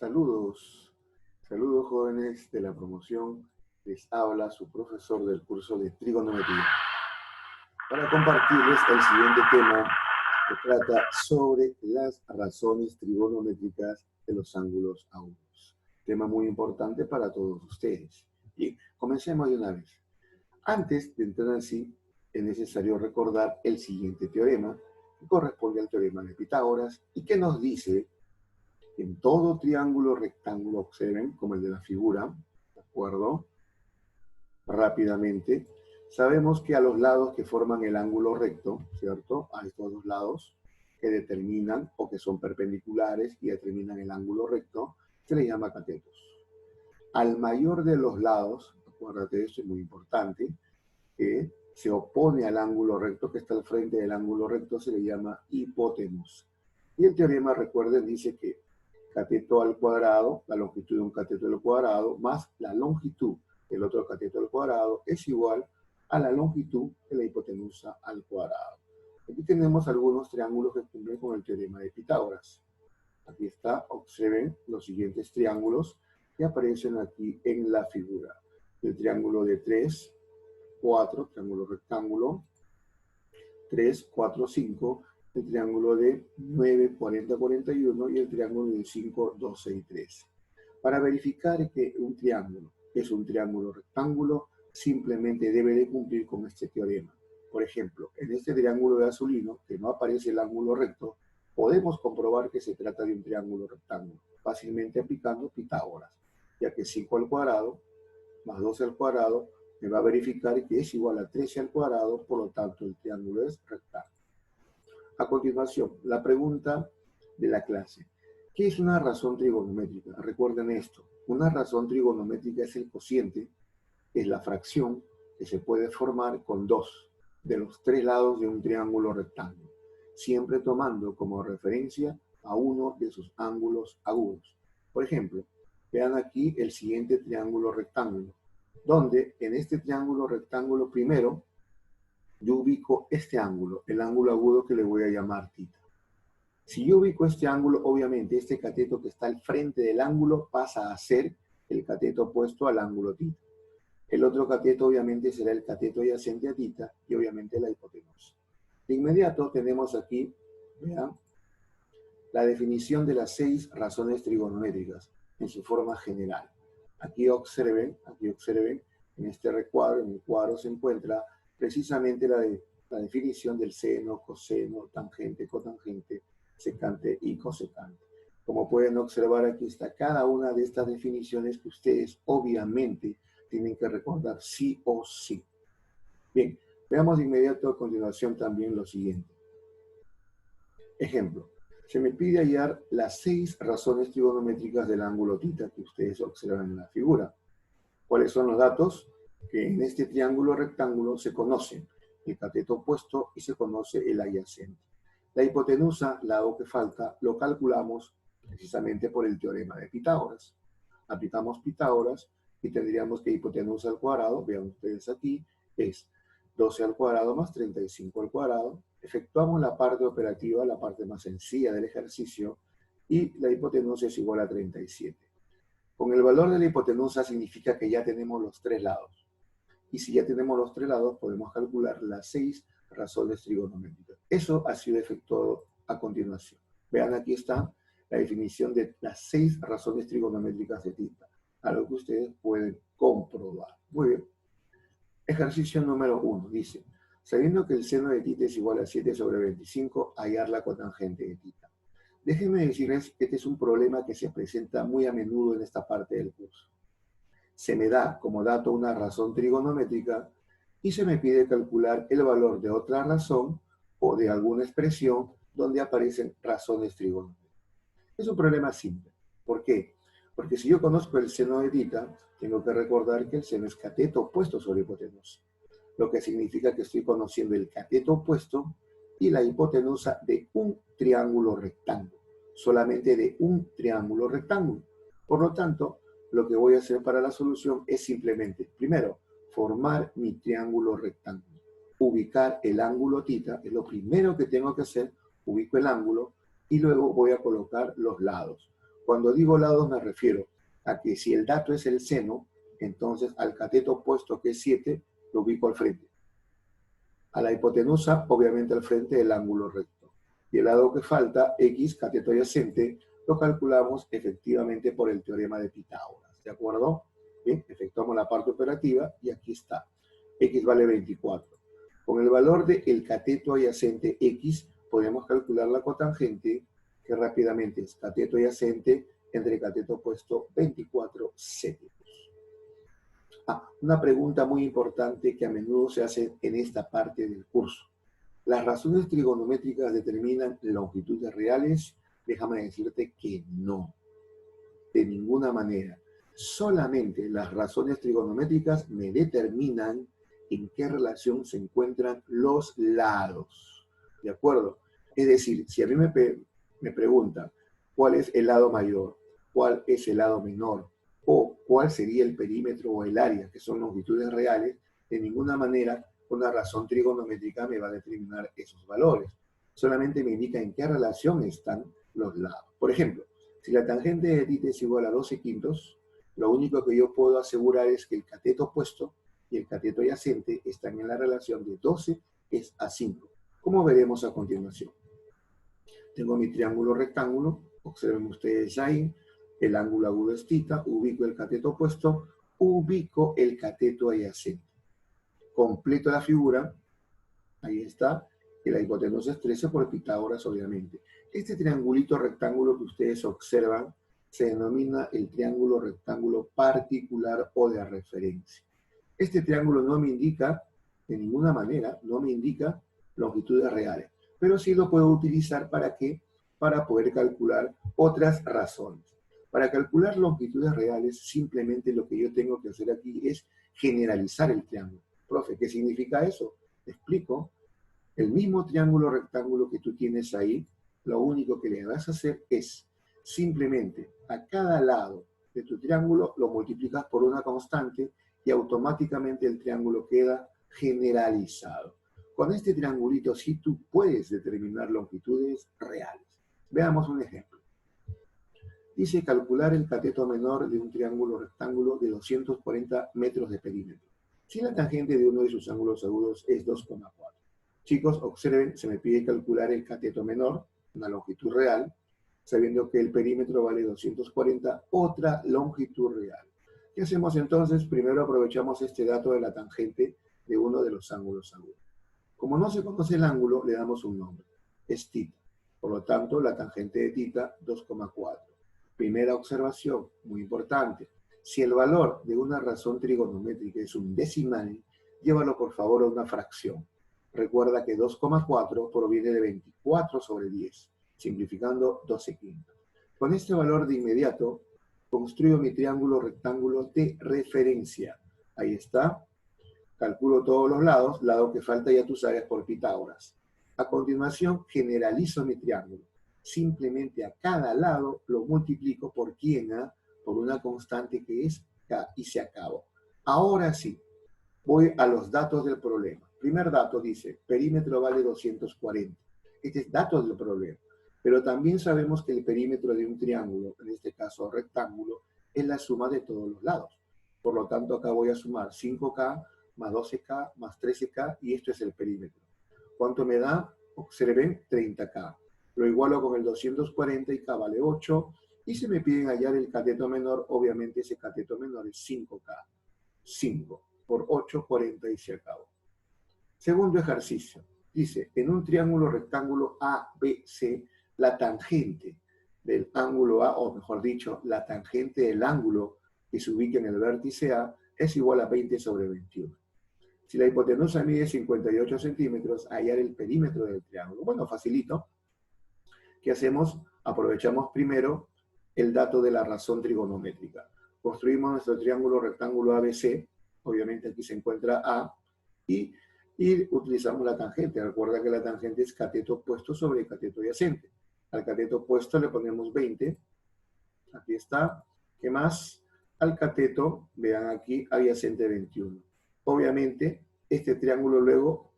Saludos, saludos jóvenes de la promoción. Les habla su profesor del curso de trigonometría para compartirles el siguiente tema que trata sobre las razones trigonométricas de los ángulos agudos. Tema muy importante para todos ustedes. Bien, comencemos de una vez. Antes de entrar así, es necesario recordar el siguiente teorema que corresponde al teorema de Pitágoras y que nos dice en todo triángulo rectángulo, observen, como el de la figura, ¿de acuerdo? Rápidamente, sabemos que a los lados que forman el ángulo recto, ¿cierto? A estos dos lados que determinan o que son perpendiculares y determinan el ángulo recto, se les llama catetos. Al mayor de los lados, acuérdate de esto, es muy importante, que se opone al ángulo recto, que está al frente del ángulo recto, se le llama hipotenusa. Y el teorema, recuerden, dice que cateto al cuadrado, la longitud de un cateto al cuadrado, más la longitud del otro cateto al cuadrado, es igual a la longitud de la hipotenusa al cuadrado. Aquí tenemos algunos triángulos que cumplen con el teorema de Pitágoras. Aquí está, observen los siguientes triángulos que aparecen aquí en la figura. El triángulo de 3, 4, triángulo rectángulo, 3, 4, 5, el triángulo de 9, 40, 41 y el triángulo de 5, 12 y 13. Para verificar que un triángulo es un triángulo rectángulo, simplemente debe de cumplir con este teorema. Por ejemplo, en este triángulo de azulino, que no aparece el ángulo recto, podemos comprobar que se trata de un triángulo rectángulo, fácilmente aplicando Pitágoras, ya que 5 al cuadrado más 12 al cuadrado me va a verificar que es igual a 13 al cuadrado, por lo tanto el triángulo es rectángulo. A continuación, la pregunta de la clase. ¿Qué es una razón trigonométrica? Recuerden esto, una razón trigonométrica es el cociente, es la fracción que se puede formar con dos de los tres lados de un triángulo rectángulo, siempre tomando como referencia a uno de sus ángulos agudos. Por ejemplo, vean aquí el siguiente triángulo rectángulo, donde en este triángulo rectángulo primero yo ubico este ángulo, el ángulo agudo que le voy a llamar θ. Si yo ubico este ángulo, obviamente este cateto que está al frente del ángulo pasa a ser el cateto opuesto al ángulo θ. El otro cateto obviamente será el cateto adyacente a θ y obviamente la hipotenusa. De inmediato tenemos aquí, vean, la definición de las 6 razones trigonométricas en su forma general. Aquí observen, en este recuadro, en el cuadro se encuentra precisamente la definición del seno, coseno, tangente, cotangente, secante y cosecante. Como pueden observar, aquí está cada una de estas definiciones que ustedes obviamente tienen que recordar sí o sí. Bien, veamos de inmediato a continuación también lo siguiente. Ejemplo, se me pide hallar las 6 razones trigonométricas del ángulo θ que ustedes observan en la figura. ¿Cuáles son los datos? Que en este triángulo rectángulo se conocen el cateto opuesto y se conoce el adyacente. La hipotenusa, lado que falta, lo calculamos precisamente por el teorema de Pitágoras. Aplicamos Pitágoras y tendríamos que hipotenusa al cuadrado, vean ustedes aquí, es 12 al cuadrado más 35 al cuadrado. Efectuamos la parte operativa, la parte más sencilla del ejercicio, y la hipotenusa es igual a 37. Con el valor de la hipotenusa significa que ya tenemos los tres lados. Y si ya tenemos los tres lados, podemos calcular las 6 razones trigonométricas. Eso ha sido efectuado a continuación. Vean, aquí está la definición de las 6 razones trigonométricas de θ, algo que ustedes pueden comprobar. Muy bien. Ejercicio número 1 dice, sabiendo que el seno de θ es igual a 7 sobre 25, hallar la cotangente de θ. Déjenme decirles que este es un problema que se presenta muy a menudo en esta parte del curso. Se me da como dato una razón trigonométrica y se me pide calcular el valor de otra razón o de alguna expresión donde aparecen razones trigonométricas. Es un problema simple. ¿Por qué? Porque si yo conozco el seno de θ, tengo que recordar que el seno es cateto opuesto sobre hipotenusa, lo que significa que estoy conociendo el cateto opuesto y la hipotenusa de un triángulo rectángulo, solamente de un triángulo rectángulo. Por lo tanto, lo que voy a hacer para la solución es simplemente, primero, formar mi triángulo rectángulo. Ubicar el ángulo θ, es lo primero que tengo que hacer, ubico el ángulo y luego voy a colocar los lados. Cuando digo lados me refiero a que si el dato es el seno, entonces al cateto opuesto, que es 7, lo ubico al frente. A la hipotenusa, obviamente al frente del ángulo recto. Y el lado que falta, x, cateto adyacente, lo calculamos efectivamente por el teorema de Pitágoras. ¿De acuerdo? Bien, efectuamos la parte operativa y aquí está. X vale 24. Con el valor del cateto adyacente x, podemos calcular la cotangente, que rápidamente es cateto adyacente entre cateto opuesto 24 séptimos. Una pregunta muy importante que a menudo se hace en esta parte del curso. ¿Las razones trigonométricas determinan longitudes reales? Déjame decirte que no, de ninguna manera. Solamente las razones trigonométricas me determinan en qué relación se encuentran los lados. ¿De acuerdo? Es decir, si a mí me preguntan cuál es el lado mayor, cuál es el lado menor, o cuál sería el perímetro o el área, que son longitudes reales, de ninguna manera una razón trigonométrica me va a determinar esos valores. Solamente me indica en qué relación están los lados. Por ejemplo, si la tangente de θ es igual a 12 quintos, lo único que yo puedo asegurar es que el cateto opuesto y el cateto adyacente están en la relación de 12 es a 5, como veremos a continuación. Tengo mi triángulo rectángulo, observen ustedes ahí, el ángulo agudo es θ, ubico el cateto opuesto, ubico el cateto adyacente. Completo la figura, ahí está, que la hipotenusa es 13 por Pitágoras, obviamente. Este triangulito rectángulo que ustedes observan se denomina el triángulo rectángulo particular o de referencia. Este triángulo no me indica, de ninguna manera, no me indica longitudes reales, pero sí lo puedo utilizar ¿para qué? Para poder calcular otras razones. Para calcular longitudes reales, simplemente lo que yo tengo que hacer aquí es generalizar el triángulo. Profe, ¿qué significa eso? Te explico. El mismo triángulo rectángulo que tú tienes ahí, lo único que le vas a hacer es simplemente a cada lado de tu triángulo lo multiplicas por una constante y automáticamente el triángulo queda generalizado. Con este triangulito sí tú puedes determinar longitudes reales. Veamos un ejemplo. Dice calcular el cateto menor de un triángulo rectángulo de 240 metros de perímetro. Si la tangente de uno de sus ángulos agudos es 2,4. Chicos, observen, se me pide calcular el cateto menor, una longitud real, sabiendo que el perímetro vale 240, otra longitud real. ¿Qué hacemos entonces? Primero aprovechamos este dato de la tangente de uno de los ángulos agudos. Como no se conoce el ángulo, le damos un nombre. Es θ. Por lo tanto, la tangente de θ, 2,4. Primera observación, muy importante. Si el valor de una razón trigonométrica es un decimal, llévalo por favor a una fracción. Recuerda que 2,4 proviene de 24 sobre 10, simplificando 12 quintos. Con este valor de inmediato, construyo mi triángulo rectángulo de referencia. Ahí está. Calculo todos los lados, lado que falta ya tú sabes por Pitágoras. A continuación, generalizo mi triángulo. Simplemente a cada lado lo multiplico por quién, por una constante que es k y se acabó. Ahora sí, voy a los datos del problema. Primer dato dice, perímetro vale 240. Este es dato del problema. Pero también sabemos que el perímetro de un triángulo, en este caso rectángulo, es la suma de todos los lados. Por lo tanto, acá voy a sumar 5K más 12K más 13K y esto es el perímetro. ¿Cuánto me da? Observen, 30K. Lo igualo con el 240 y K vale 8. Y si me piden hallar el cateto menor, obviamente ese cateto menor es 5K. 5 por 8, 40 y se acabó. Segundo ejercicio. Dice, en un triángulo rectángulo ABC, la tangente del ángulo A, o mejor dicho, la tangente del ángulo que se ubica en el vértice A, es igual a 20 sobre 21. Si la hipotenusa mide 58 centímetros, hallar el perímetro del triángulo. Bueno, facilito. ¿Qué hacemos? Aprovechamos primero el dato de la razón trigonométrica. Construimos nuestro triángulo rectángulo ABC, obviamente aquí se encuentra A, y utilizamos la tangente. Recuerda que la tangente es cateto opuesto sobre cateto adyacente. Al cateto opuesto le ponemos 20. Aquí está. ¿Qué más? Al cateto, vean aquí, adyacente 21. Obviamente, este triángulo luego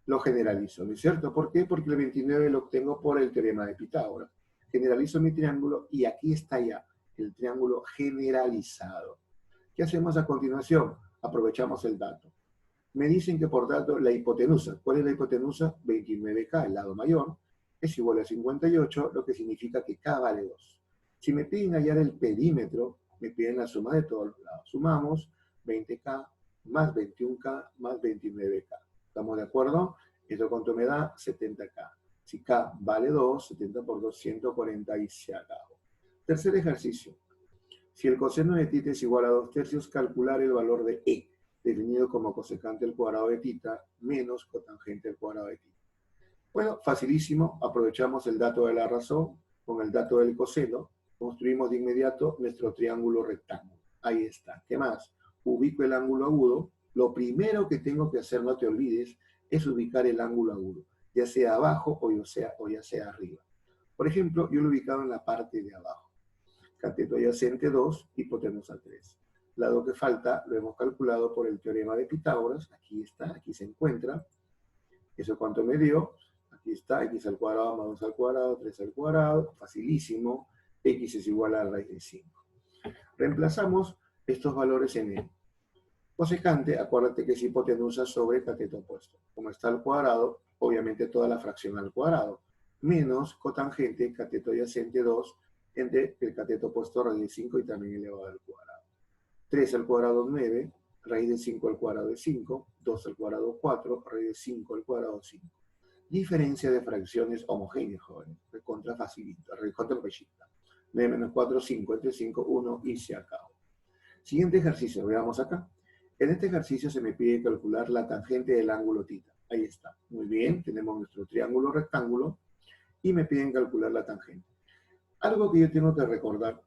lo generalizo, ¿no es cierto? ¿Por qué? Porque el 29 lo obtengo por el teorema de Pitágoras. generalizo mi triángulo y aquí está ya el triángulo generalizado. ¿Qué hacemos a continuación? Aprovechamos el dato. Me dicen que por tanto la hipotenusa, ¿cuál es la hipotenusa? 29K, el lado mayor, es igual a 58, lo que significa que K vale 2. Si me piden hallar el perímetro, me piden la suma de todos los lados. Sumamos 20K más 21K más 29K. ¿Estamos de acuerdo? ¿Esto cuánto me da? 70K. Si K vale 2, 70 por 2, 140 y se acabó. Tercer ejercicio. Si el coseno de θ es igual a 2/3, calcular el valor de E, definido como cosecante al cuadrado de θ menos cotangente al cuadrado de θ. Bueno, facilísimo. Aprovechamos el dato de la razón con el dato del coseno. Construimos de inmediato nuestro triángulo rectángulo. Ahí está. ¿Qué más? Ubico el ángulo agudo. Lo primero que tengo que hacer, no te olvides, es ubicar el ángulo agudo, ya sea abajo o ya sea arriba. Por ejemplo, yo lo he ubicado en la parte de abajo. Cateto adyacente 2, hipotenusa 3. Lado que falta lo hemos calculado por el teorema de Pitágoras. Aquí está, aquí se encuentra. ¿Eso cuánto me dio? Aquí está, x al cuadrado más 2 al cuadrado, 3 al cuadrado. Facilísimo. X es igual a la raíz de 5. Reemplazamos estos valores en el cosecante. Acuérdate que es hipotenusa sobre cateto opuesto. Como está al cuadrado, obviamente toda la fracción al cuadrado. Menos cotangente, cateto adyacente 2, entre el cateto opuesto raíz de 5 y también elevado al cuadrado. 3 al cuadrado 9, raíz de 5 al cuadrado de 5, 2 al cuadrado 4, raíz de 5 al cuadrado 5. Diferencia de fracciones homogéneas, jóvenes. Recontra facilita, recontra pechita. 9 menos 4, 5, entre 5, 1 y se acabó. Siguiente ejercicio, veamos acá. En este ejercicio se me pide calcular la tangente del ángulo θ. Ahí está. Muy bien, tenemos nuestro triángulo rectángulo y me piden calcular la tangente. Algo que yo tengo que recordar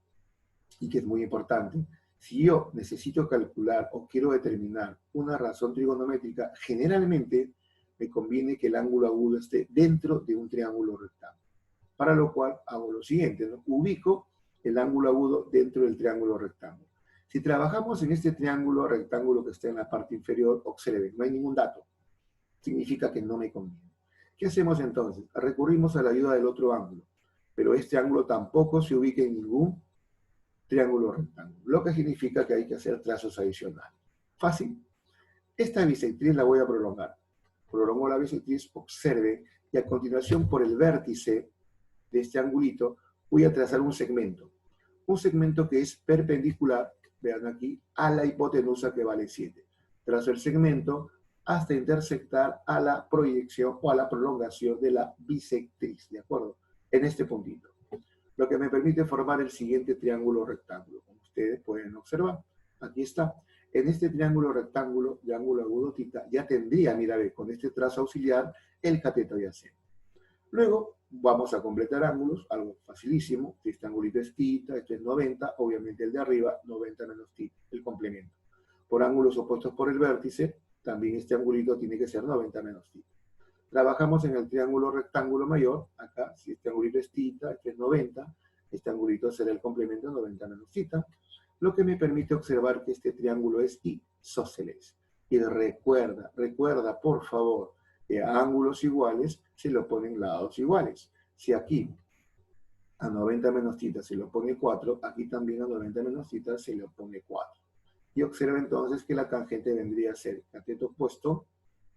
y que es muy importante, si yo necesito calcular o quiero determinar una razón trigonométrica, generalmente me conviene que el ángulo agudo esté dentro de un triángulo rectángulo. Para lo cual hago lo siguiente, ¿no? Ubico el ángulo agudo dentro del triángulo rectángulo. Si trabajamos en este triángulo rectángulo que está en la parte inferior, observen, no hay ningún dato. Significa que no me conviene. ¿Qué hacemos entonces? Recurrimos a la ayuda del otro ángulo. Pero este ángulo tampoco se ubica en ningún triángulo rectángulo, lo que significa que hay que hacer trazos adicionales. Fácil. Esta bisectriz la voy a prolongar. Prolongo la bisectriz, observe, y a continuación por el vértice de este angulito voy a trazar un segmento. Un segmento que es perpendicular, vean aquí, a la hipotenusa que vale 7. Trazo el segmento hasta intersectar a la proyección o a la prolongación de la bisectriz, ¿de acuerdo? En este puntito. Lo que me permite formar el siguiente triángulo rectángulo. Como ustedes pueden observar, aquí está. En este triángulo rectángulo de ángulo agudo θ, ya tendría, mira, ve, con este trazo auxiliar, el cateto adyacente. Luego vamos a completar ángulos, algo facilísimo. Este angulito es θ, este es 90, obviamente el de arriba, 90 menos θ, el complemento. Por ángulos opuestos por el vértice, también este angulito tiene que ser 90 menos θ. Trabajamos en el triángulo rectángulo mayor, acá, si este angulito es θ, este es 90, este angulito será el complemento 90 menos θ, lo que me permite observar que este triángulo es isósceles. Y recuerda por favor, que a ángulos iguales se le ponen lados iguales. Si aquí a 90 menos θ se le pone 4, aquí también a 90 menos θ se le pone 4. Y observa entonces que la tangente vendría a ser cateto opuesto,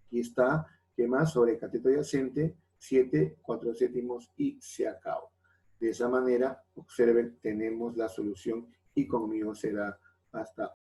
aquí está, ¿qué más? Sobre cateto adyacente, 7, 4 séptimos y se acabó. De esa manera, observen, tenemos la solución y conmigo será hasta